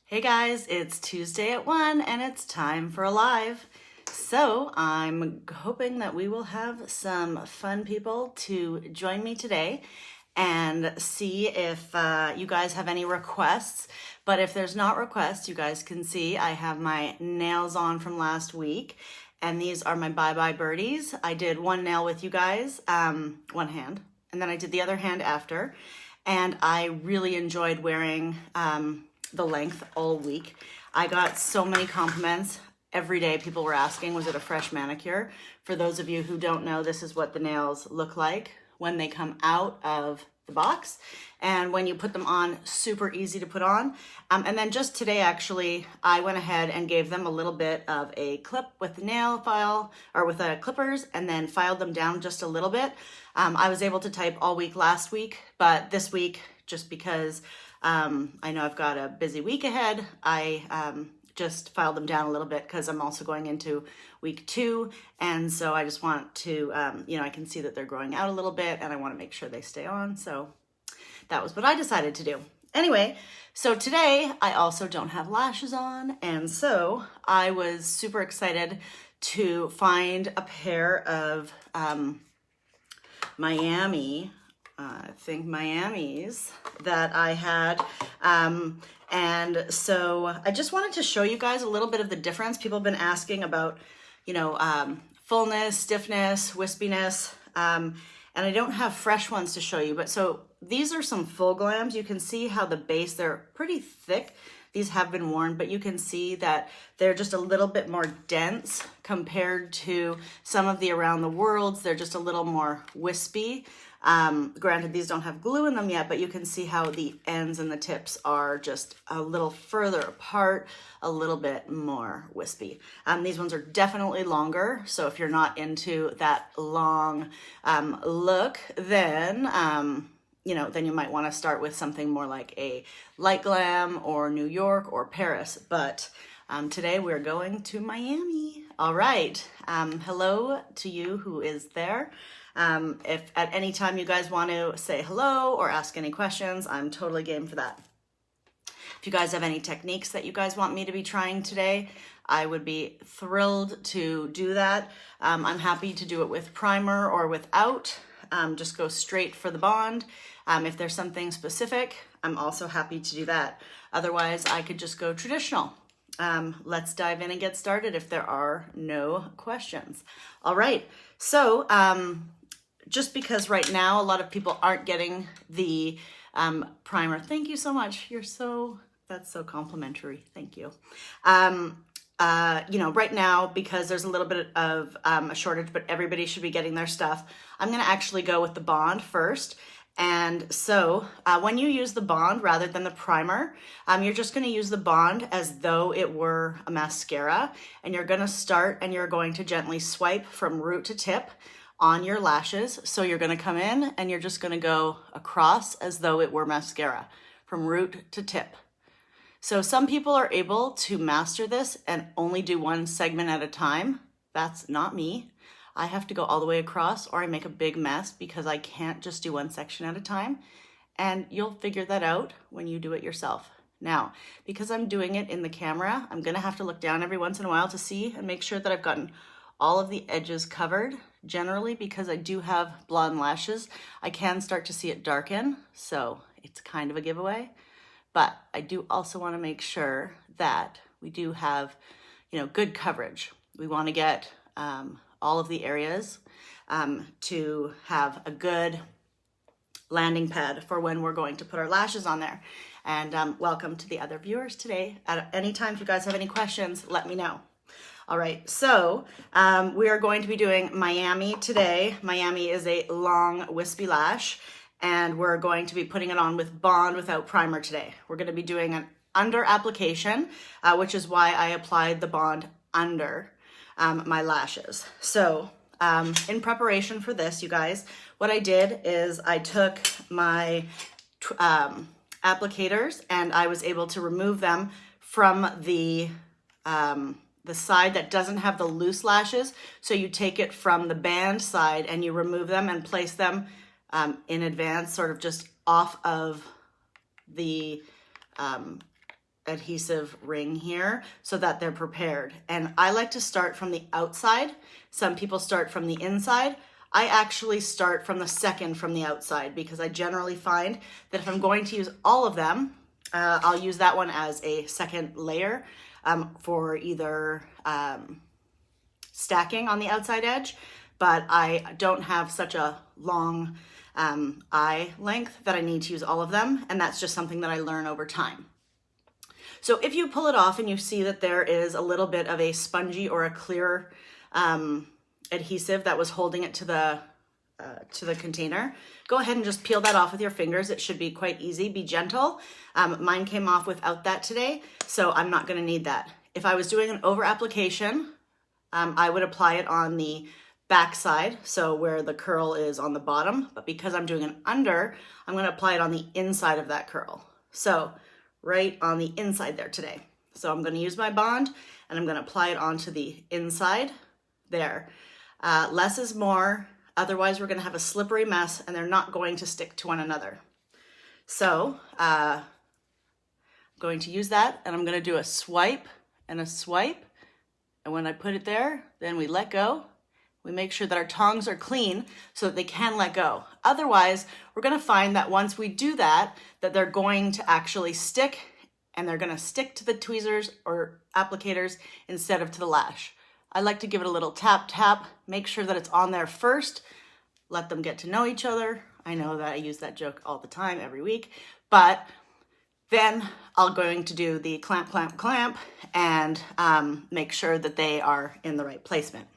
Hey guys, it's Tuesday at 1 and it's time for a live. So I'm hoping that we will have some fun people to join me today and see if you guys have any requests. But if there's not requests, you guys can see I have my nails on from last week. And these are my Bye Bye Birdies. I did one nail with you guys, one hand, and then I did the other hand after. And I really enjoyed wearing the length all week. I got so many compliments. Every day people were asking, was it a fresh manicure? For those of you who don't know, this is what the nails look like when they come out of the box. And when you put them on, super easy to put on. And then just today, actually, I went ahead and gave them a little bit of a clip with the nail file or with clippers and then filed them down just a little bit. I was able to type all week last week, but this week, just because I know I've got a busy week ahead, I just filed them down a little bit because I'm also going into week 2. And so I just want to, I can see that they're growing out a little bit and I want to make sure they stay on. So that was what I decided to do. Anyway, so today I also don't have lashes on. And so I was super excited to find a pair of Miami's that I had. And so I just wanted to show you guys a little bit of the difference. People have been asking about, fullness, stiffness, wispiness. And I don't have fresh ones to show you, but so these are some full glams. You can see how the base, they're pretty thick. These have been worn, but you can see that they're just a little bit more dense compared to some of the Around the Worlds. They're just a little more wispy. Granted, these don't have glue in them yet, but you can see how the ends and the tips are just a little further apart, a little bit more wispy. These ones are definitely longer. So if you're not into that long look, then then you might want to start with something more like a light glam or New York or Paris. But today we're going to Miami. All right. Hello to you who is there. If at any time you guys want to say hello or ask any questions, I'm totally game for that. If you guys have any techniques that you guys want me to be trying today, I would be thrilled to do that. I'm happy to do it with primer or without. Just go straight for the bond. If there's something specific, I'm also happy to do that. Otherwise, I could just go traditional. Let's dive in and get started if there are no questions. All right, so just because right now a lot of people aren't getting the primer. Thank you so much. That's so complimentary. Thank you. Right now, because there's a little bit of a shortage, but everybody should be getting their stuff, I'm going to actually go with the bond first. And so when you use the bond rather than the primer, you're just going to use the bond as though it were a mascara. And you're going to start and you're going to gently swipe from root to tip on your lashes. So you're going to come in and you're just going to go across as though it were mascara from root to tip. So some people are able to master this and only do one segment at a time. That's not me. I have to go all the way across or I make a big mess because I can't just do one section at a time. And you'll figure that out when you do it yourself. Now, because I'm doing it in the camera, I'm gonna have to look down every once in a while to see and make sure that I've gotten all of the edges covered. Generally, because I do have blonde lashes, I can start to see it darken. So it's kind of a giveaway. But I do also want to make sure that we do have, good coverage. We want to get all of the areas to have a good landing pad for when we're going to put our lashes on there. And welcome to the other viewers today. At any time, if you guys have any questions, let me know. All right, so we are going to be doing Miami today. Miami is a long wispy lash. And we're going to be putting it on with bond without primer today. We're going to be doing an under application, which is why I applied the bond under my lashes. So in preparation for this, you guys, what I did is I took my applicators and I was able to remove them from the side that doesn't have the loose lashes. So you take it from the band side and you remove them and place them in advance, sort of just off of the adhesive ring here so that they're prepared. And I like to start from the outside. Some people start from the inside. I actually start from the second from the outside because I generally find that if I'm going to use all of them, I'll use that one as a second layer for either stacking on the outside edge, but I don't have such a long eye length that I need to use all of them, and that's just something that I learn over time. So if you pull it off and you see that there is a little bit of a spongy or a clear adhesive that was holding it to the container, go ahead and just peel that off with your fingers. It should be quite easy. Be gentle. Mine came off without that today, so I'm not going to need that. If I was doing an over application, I would apply it on the back side, so where the curl is on the bottom, but because I'm doing an under, I'm going to apply it on the inside of that curl. So right on the inside there today. So I'm going to use my bond and I'm going to apply it onto the inside there. Less is more, otherwise we're going to have a slippery mess and they're not going to stick to one another. So I'm going to use that and I'm going to do a swipe and a swipe, and when I put it there, then we let go. We make sure that our tongs are clean so that they can let go. Otherwise, we're going to find that once we do that, that they're going to actually stick, and they're going to stick to the tweezers or applicators instead of to the lash. I like to give it a little tap, tap, make sure that it's on there first, let them get to know each other. I know that I use that joke all the time, every week, but then I'm going to do the clamp, clamp, clamp, and make sure that they are in the right placement.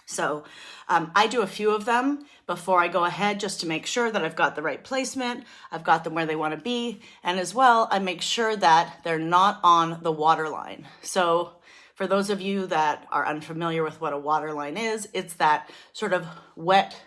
So I do a few of them before I go ahead just to make sure that I've got the right placement, I've got them where they want to be, and as well, I make sure that they're not on the water line. So for those of you that are unfamiliar with what a water line is, it's that sort of wet,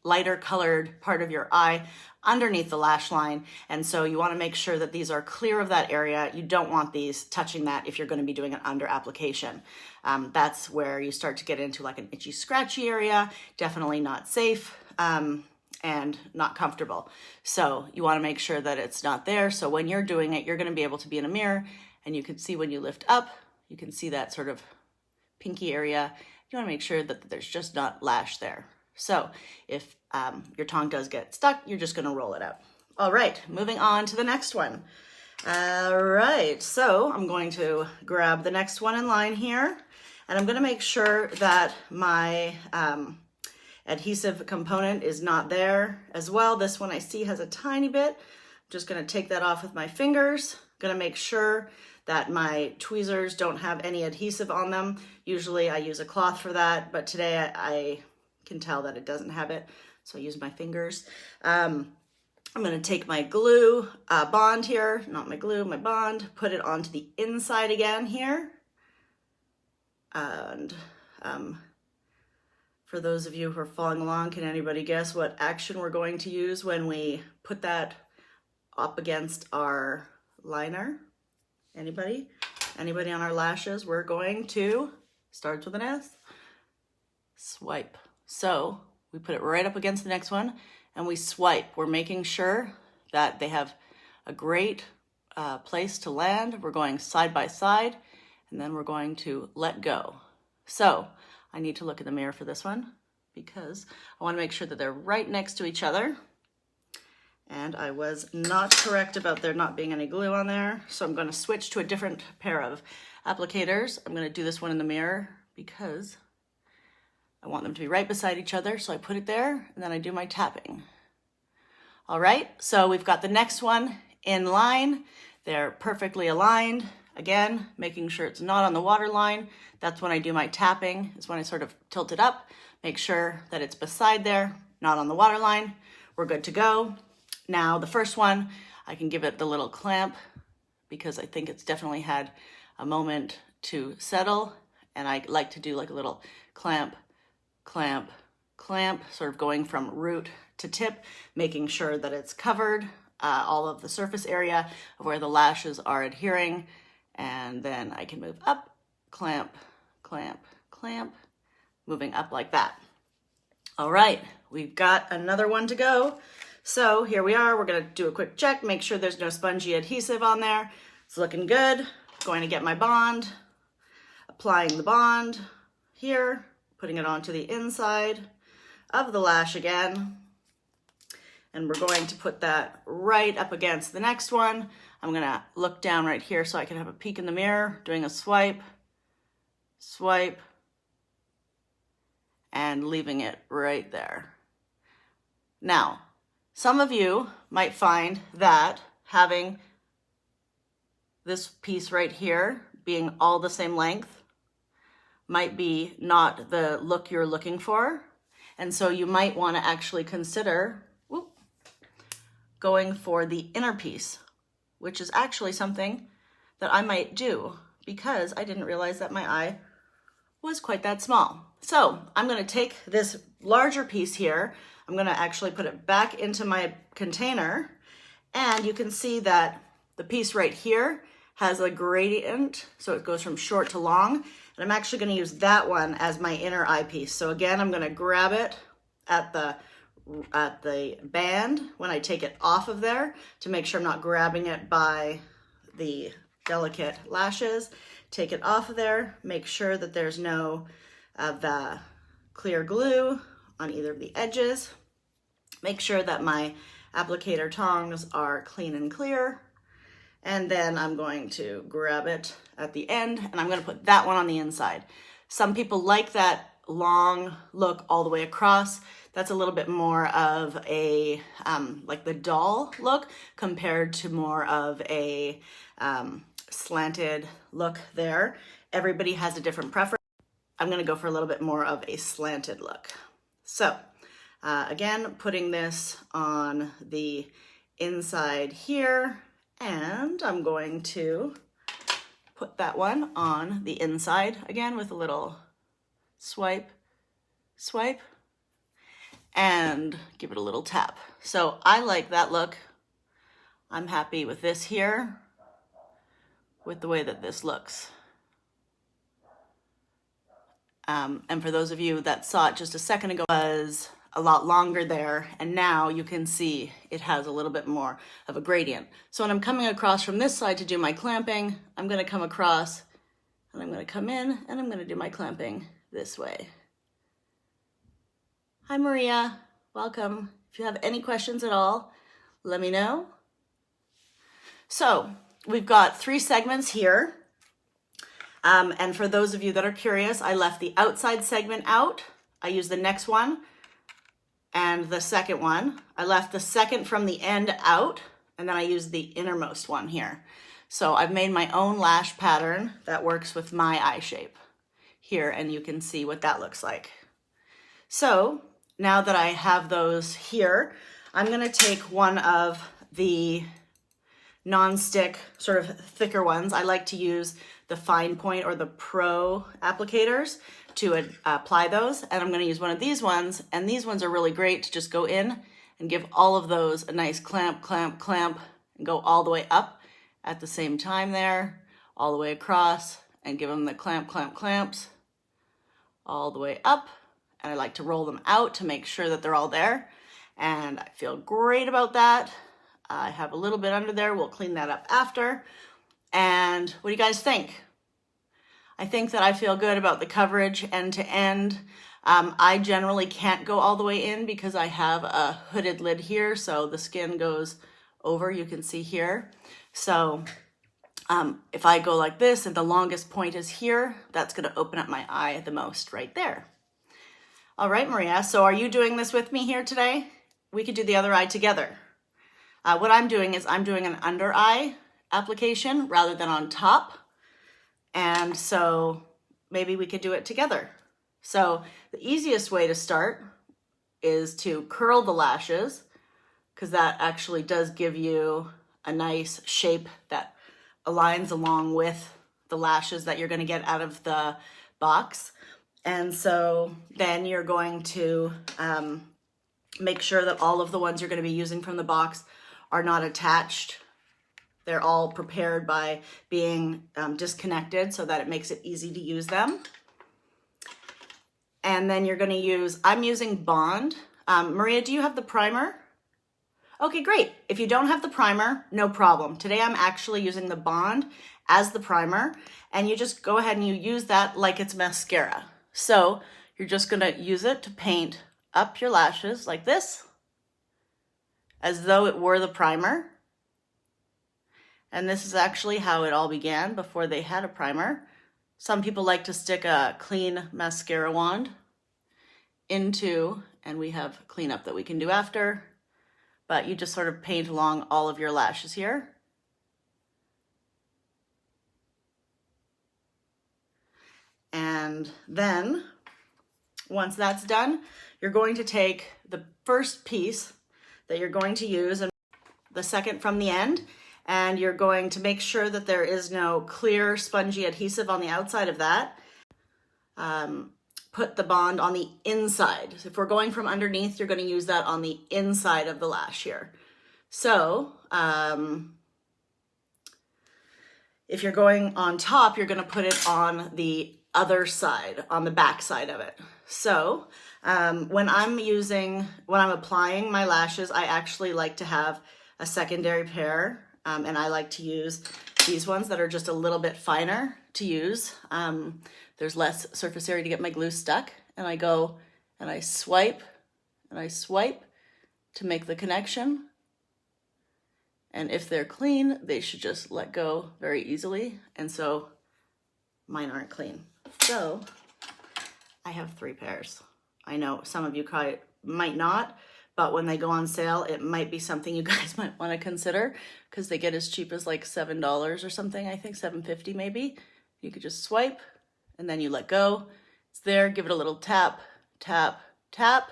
lighter colored part of your eye underneath the lash line, and so you want to make sure that these are clear of that area. You don't want these touching that if you're going to be doing an under application. That's where you start to get into like an itchy scratchy area, definitely not safe and not comfortable. So you want to make sure that it's not there, so when you're doing it, you're going to be able to be in a mirror and you can see when you lift up, you can see that sort of pinky area. You want to make sure that there's just not lash there. So if your tongue does get stuck, you're just going to roll it out. All right, moving on to the next one. All right, so I'm going to grab the next one in line here, and I'm going to make sure that my adhesive component is not there as well. This one I see has a tiny bit. I'm just going to take that off with my fingers. Going to make sure that my tweezers don't have any adhesive on them. Usually I use a cloth for that, but today I can tell that it doesn't have it, so I use my fingers. I'm going to take my glue bond here, not my glue, my bond, put it onto the inside again here. And for those of you who are following along, can anybody guess what action we're going to use when we put that up against our liner? Anybody? Anybody on our lashes? We're going to, starts with an S, swipe. So we put it right up against the next one and we swipe. We're making sure that they have a great place to land. We're going side by side and then we're going to let go. So I need to look in the mirror for this one because I want to make sure that they're right next to each other. And I was not correct about there not being any glue on there. So I'm going to switch to a different pair of applicators. I'm going to do this one in the mirror because I want them to be right beside each other. So I put it there and then I do my tapping. All right, so we've got the next one in line. They're perfectly aligned. Again, making sure it's not on the water line. That's when I do my tapping, is when I sort of tilt it up, make sure that it's beside there, not on the water line. We're good to go. Now the first one, I can give it the little clamp because I think it's definitely had a moment to settle. And I like to do like a little clamp, clamp, clamp, sort of going from root to tip, making sure that it's covered, all of the surface area of where the lashes are adhering. And then I can move up, clamp, clamp, clamp, moving up like that. All right, we've got another one to go. So here we are, we're gonna do a quick check, make sure there's no spongy adhesive on there. It's looking good. Going to get my bond, applying the bond here, putting it onto the inside of the lash again. And we're going to put that right up against the next one. I'm gonna look down right here so I can have a peek in the mirror, doing a swipe, swipe, and leaving it right there. Now, some of you might find that having this piece right here being all the same length might be not the look you're looking for. And so you might want to actually consider going for the inner piece, which is actually something that I might do because I didn't realize that my eye was quite that small. So I'm going to take this larger piece here. I'm going to actually put it back into my container, and you can see that the piece right here has a gradient, so it goes from short to long, and I'm actually going to use that one as my inner eye piece. So again, I'm going to grab it at the band when I take it off of there to make sure I'm not grabbing it by the delicate lashes. Take it off of there, make sure that there's no of the clear glue on either of the edges. Make sure that my applicator tongs are clean and clear. And then I'm going to grab it at the end and I'm going to put that one on the inside. Some people like that long look all the way across. That's a little bit more of a, like the doll look compared to more of a slanted look there. Everybody has a different preference. I'm going to go for a little bit more of a slanted look. So again, putting this on the inside here, and I'm going to put that one on the inside again with a little swipe, swipe, and give it a little tap. So I like that look. I'm happy with this here, with the way that this looks. And for those of you that saw it just a second ago, it was a lot longer there, and now you can see it has a little bit more of a gradient. So when I'm coming across from this side to do my clamping, I'm going to come across and I'm going to come in and I'm going to do my clamping this way. Hi Maria, welcome. If you have any questions at all, let me know. So we've got 3 segments here. And for those of you that are curious, I left the outside segment out. I used the next one and the second one. I left the second from the end out, and then I used the innermost one here. So I've made my own lash pattern that works with my eye shape here, and you can see what that looks like. So now that I have those here, I'm gonna take one of the non-stick, sort of thicker ones. I like to use the fine point or the pro applicators to apply those. And I'm going to use one of these ones. And these ones are really great to just go in and give all of those a nice clamp, clamp, clamp, and go all the way up at the same time there, all the way across, and give them the clamp, clamp, clamps all the way up. And I like to roll them out to make sure that they're all there. And I feel great about that. I have a little bit under there. We'll clean that up after. And what do you guys think? I think that I feel good about the coverage end to end. I generally can't go all the way in because I have a hooded lid here, so the skin goes over, you can see here. So if I go like this and the longest point is here, that's gonna open up my eye the most right there. All right, Maria, so are you doing this with me here today? We could do the other eye together. What I'm doing is I'm doing an under eye application rather than on top. And so maybe we could do it together. So the easiest way to start is to curl the lashes, because that actually does give you a nice shape that aligns along with the lashes that you're going to get out of the box. And so then you're going to make sure that all of the ones you're going to be using from the box are not attached. They're all prepared by being disconnected so that it makes it easy to use them. And then you're going to use, I'm using Bond. Maria, do you have the primer? Okay, great. If you don't have the primer, no problem. Today I'm actually using the Bond as the primer, and you just go ahead and you use that like it's mascara. So you're just gonna use it to paint up your lashes like this, as though it were the primer. And this is actually how it all began before they had a primer. Some people like to stick a clean mascara wand into, and we have cleanup that we can do after, but you just sort of paint along all of your lashes here. And then once that's done, you're going to take the first piece that you're going to use and the second from the end, and you're going to make sure that there is no clear spongy adhesive on the outside of that. Put the Bond on the inside. So if we're going from underneath, you're going to use that on the inside of the lash here. So if you're going on top, you're going to put it on the other side, on the back side of it. So when I'm applying my lashes, I actually like to have a secondary pair, and I like to use these ones that are just a little bit finer to use. There's less surface area to get my glue stuck, and I go and I swipe to make the connection. And if they're clean, they should just let go very easily. And so mine aren't clean. So I have 3 pairs. I know some of you might not, but when they go on sale, it might be something you guys might want to consider, because they get as cheap as like $7 or something. I think $7.50 maybe. You could just swipe and then you let go. It's there, give it a little tap, tap, tap,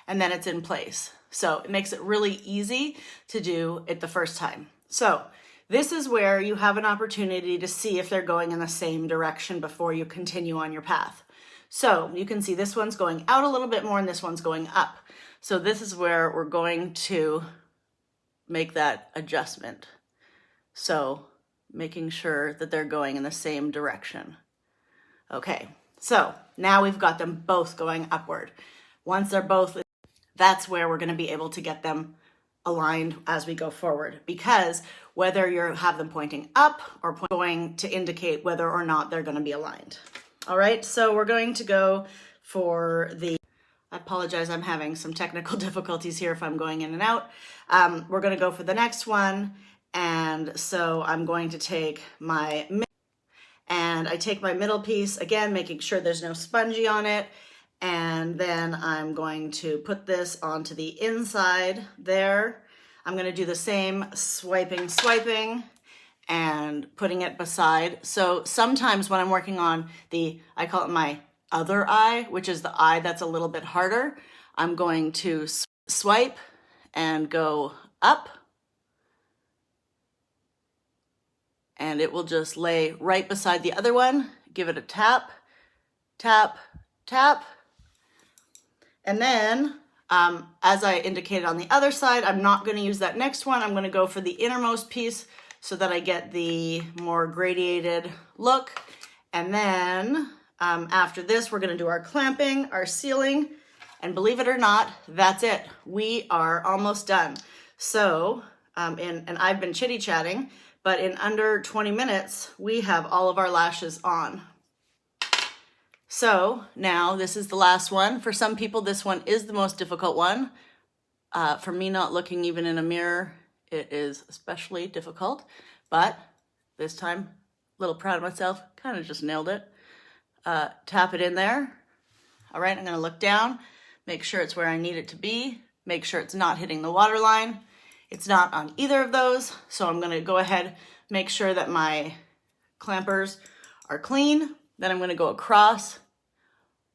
and then it's in place. So it makes it really easy to do it the first time. So this is where you have an opportunity to see if they're going in the same direction before you continue on your path. So you can see this one's going out a little bit more and this one's going up. So this is where we're going to make that adjustment. So making sure that they're going in the same direction. Okay, so now we've got them both going upward. Once they're both, that's where we're going to be able to get them aligned as we go forward, because whether you have them pointing up or going to indicate whether or not they're going to be aligned. All right, so we're going to go for I apologize, I'm having some technical difficulties here if I'm going in and out. We're going to go for the next one, and so I'm going to take I take my middle piece, again, making sure there's no spongy on it, and then I'm going to put this onto the inside there. I'm going to do the same swiping, and putting it beside. So sometimes when I'm working on I call it my other eye, which is the eye that's a little bit harder, I'm going to swipe and go up, and it will just lay right beside the other one. Give it a tap, tap, tap. And then, as I indicated on the other side, I'm not going to use that next one. I'm going to go for the innermost piece so that I get the more gradiated look. And then after this, we're going to do our clamping, our sealing, and believe it or not, that's it. We are almost done. So, and I've been chitty-chatting, but in under 20 minutes, we have all of our lashes on. So now this is the last one. For some people, this one is the most difficult one. For me, not looking even in a mirror, it is especially difficult, but this time, a little proud of myself, kind of just nailed it. Tap it in there. All right, I'm gonna look down, make sure it's where I need it to be, make sure it's not hitting the water line. It's not on either of those, so I'm gonna go ahead, make sure that my clampers are clean. Then I'm gonna go across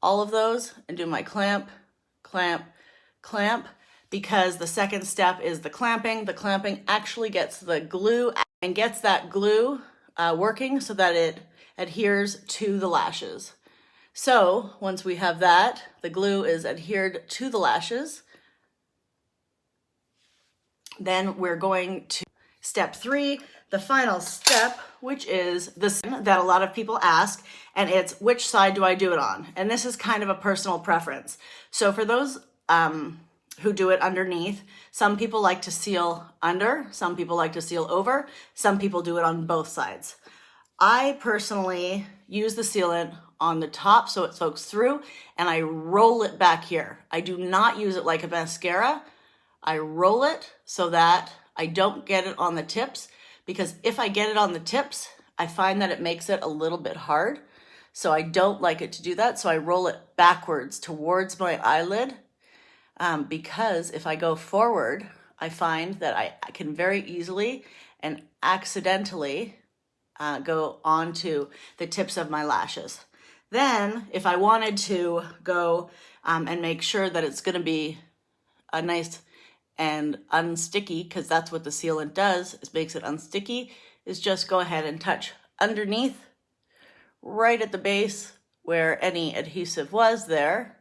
all of those and do my clamp, clamp, clamp, because the second step is the clamping. The clamping actually gets the glue and gets that glue working so that it adheres to the lashes. So once we have that, the glue is adhered to the lashes, then we're going to step 3, the final step, which is this that a lot of people ask, and it's which side do I do it on? And this is kind of a personal preference. So for those who do it underneath. Some people like to seal under, some people like to seal over, some people do it on both sides. I personally use the sealant on the top so it soaks through, and I roll it back here. I do not use it like a mascara. I roll it so that I don't get it on the tips, because if I get it on the tips, I find that it makes it a little bit hard. So I don't like it to do that. So I roll it backwards towards my eyelid, because if I go forward, I find that I can very easily and accidentally go onto the tips of my lashes. Then if I wanted to go and make sure that it's going to be a nice and unsticky, because that's what the sealant does, is makes it unsticky, is just go ahead and touch underneath, right at the base where any adhesive was there,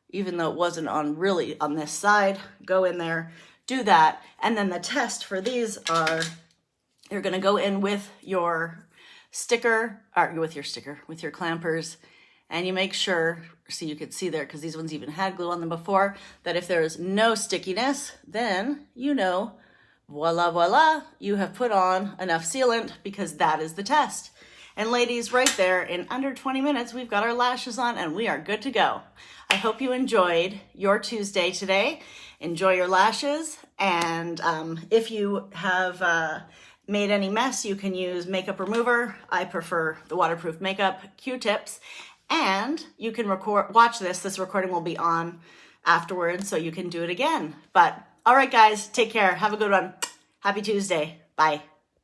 even though it wasn't on really on this side. Go in there, do that. And then the test for these are, you're gonna go in with your sticker, or with your clampers, and you make sure, so you can see there, because these ones even had glue on them before, that if there is no stickiness, then you know, voila, voila, you have put on enough sealant, because that is the test. And ladies, right there, in under 20 minutes, we've got our lashes on and we are good to go. I hope you enjoyed your Tuesday today. Enjoy your lashes. And if you have made any mess, you can use makeup remover. I prefer the waterproof makeup, Q-tips. And you can watch this. This recording will be on afterwards, so you can do it again. But all right, guys, take care. Have a good one. Happy Tuesday. Bye.